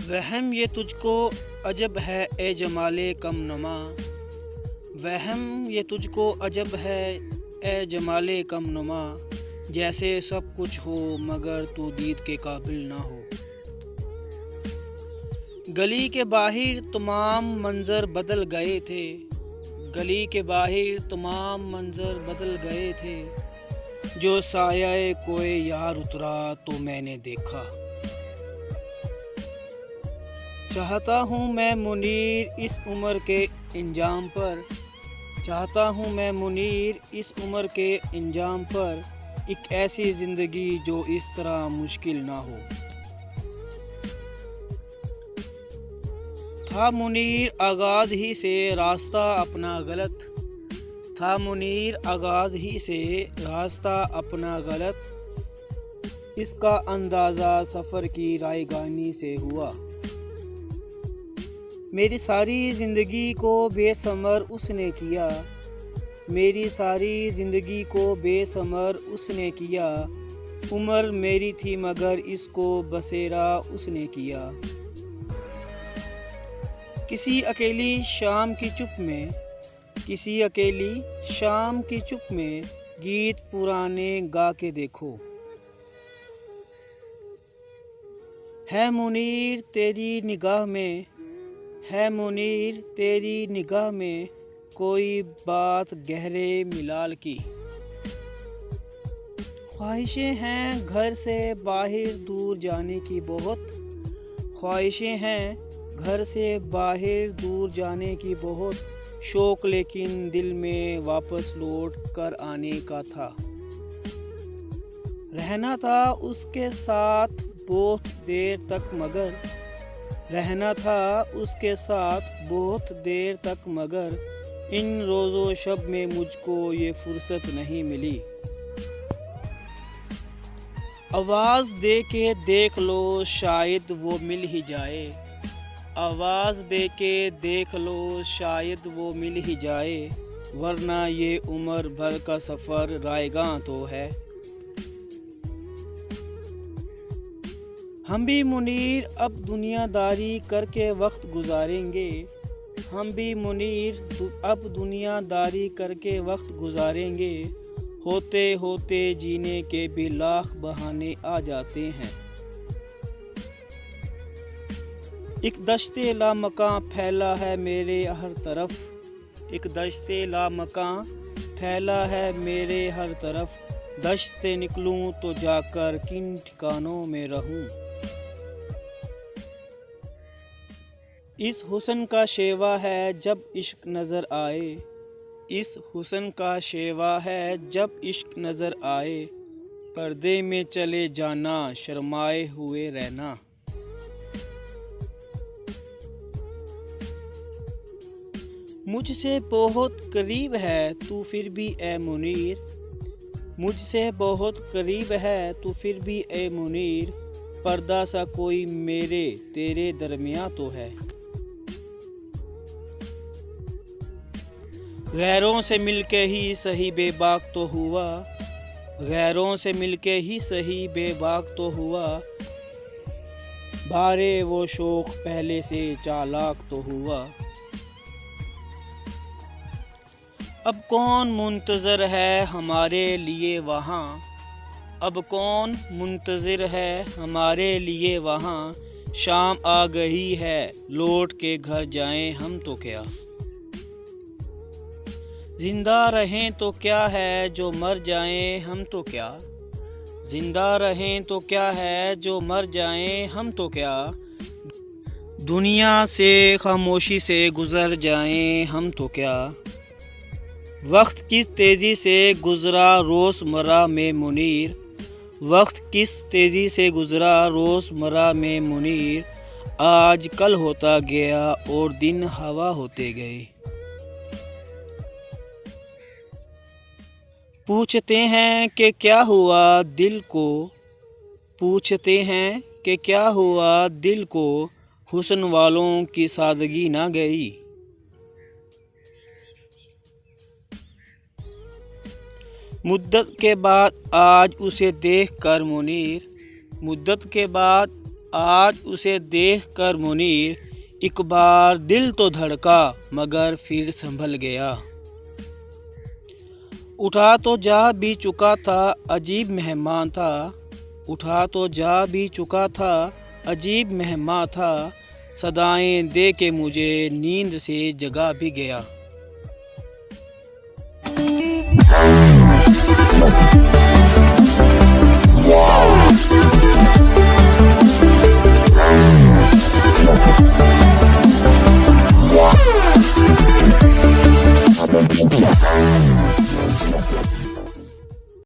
वहम ये तुझको अजब है ए जमाले कम नमा। वहम ये तुझको अजब है ए जमाले कम नमा। जैसे सब कुछ हो मगर तू दीद के काबिल ना हो। गली के बाहर तमाम मंजर बदल गए थे। गली के बाहर तमाम मंजर बदल गए थे। जो साया कोई यार उतरा तो मैंने देखा। चाहता हूँ मैं मुनीर इस उम्र के इंजाम पर। चाहता हूँ मैं मुनीर इस उम्र के इंजाम पर। एक ऐसी ज़िंदगी जो इस तरह मुश्किल ना हो। था मुनीर आगाज़ ही से रास्ता अपना गलत। था मुनीर आगाज़ ही से रास्ता अपना गलत। इसका अंदाज़ा सफ़र की रायगानी से हुआ। मेरी सारी ज़िंदगी को बेसमर उसने किया। मेरी सारी ज़िंदगी को बेसमर उसने किया। उम्र मेरी थी मगर इसको बसेरा उसने किया। किसी अकेली शाम की चुप में, किसी अकेली शाम की चुप में गीत पुराने गा के देखो। है मुनीर तेरी निगाह में, है मुनीर तेरी निगाह में कोई बात गहरे मिलाल की। ख्वाहिशें हैं घर से बाहर दूर जाने की बहुत। ख्वाहिशें हैं घर से बाहर दूर जाने की बहुत। शौक लेकिन दिल में वापस लौट कर आने का था। रहना था उसके साथ बहुत देर तक मगर, रहना था उसके साथ बहुत देर तक मगर इन रोज़ो शब में मुझको ये फुर्सत नहीं मिली। आवाज़ दे के देख लो शायद वो मिल ही जाए। आवाज़ दे के देख लो शायद वो मिल ही जाए। वरना ये उम्र भर का सफ़र रायगां तो है। हम भी मुनीर अब दुनियादारी करके वक्त गुजारेंगे। हम भी मुनीर अब दुनियादारी करके वक्त गुजारेंगे। होते होते जीने के भी लाख बहाने आ जाते हैं। एक दश्ते लामकां फैला है मेरे हर तरफ। एक दश्ते लामकां फैला है मेरे हर तरफ। दश्त से निकलूं तो जाकर किन ठिकानों में रहूं। इस हुस्न का शेवा है जब इश्क नज़र आए। इस हुस्न का शेवा है जब इश्क नज़र आए। पर्दे में चले जाना शर्माए हुए रहना। मुझसे बहुत करीब है तू फिर भी ए मुनीर। मुझसे बहुत करीब है तू फिर भी ए मुनीर। पर्दा सा कोई मेरे तेरे दरमियाँ तो है। गैरों से मिलके ही सही बेबाक तो हुआ। गैरों से मिलके ही सही बेबाक तो हुआ। बारे वो शौक पहले से चालाक तो हुआ। अब कौन मुंतज़र है हमारे लिए वहाँ। अब कौन मुंतज़र है हमारे लिए वहाँ। शाम आ गई है लौट के घर जाएं हम तो क्या। जिंदा रहें तो क्या है जो मर जाएं हम तो क्या। जिंदा रहें तो क्या है जो मर जाएं हम तो क्या। दुनिया से खामोशी से गुजर जाएं हम तो क्या। वक्त किस तेज़ी से गुजरा रोज़मर्रा में मुनीर। वक्त किस तेज़ी से गुजरा रोज़मर्रा में मुनीर। आज कल होता गया और दिन हवा होते गए। पूछते हैं कि क्या हुआ दिल को। पूछते हैं कि क्या हुआ दिल को। हुस्न वालों की सादगी ना गई। मुद्दत के बाद आज उसे देख कर मुनीर। मुद्दत के बाद आज उसे देखकर मुनीर एक बार दिल तो धड़का मगर फिर संभल गया। उठा तो जा भी चुका था अजीब मेहमान था, उठा तो जा भी चुका था अजीब मेहमान था, सदाएं दे के मुझे नींद से जगा भी गया।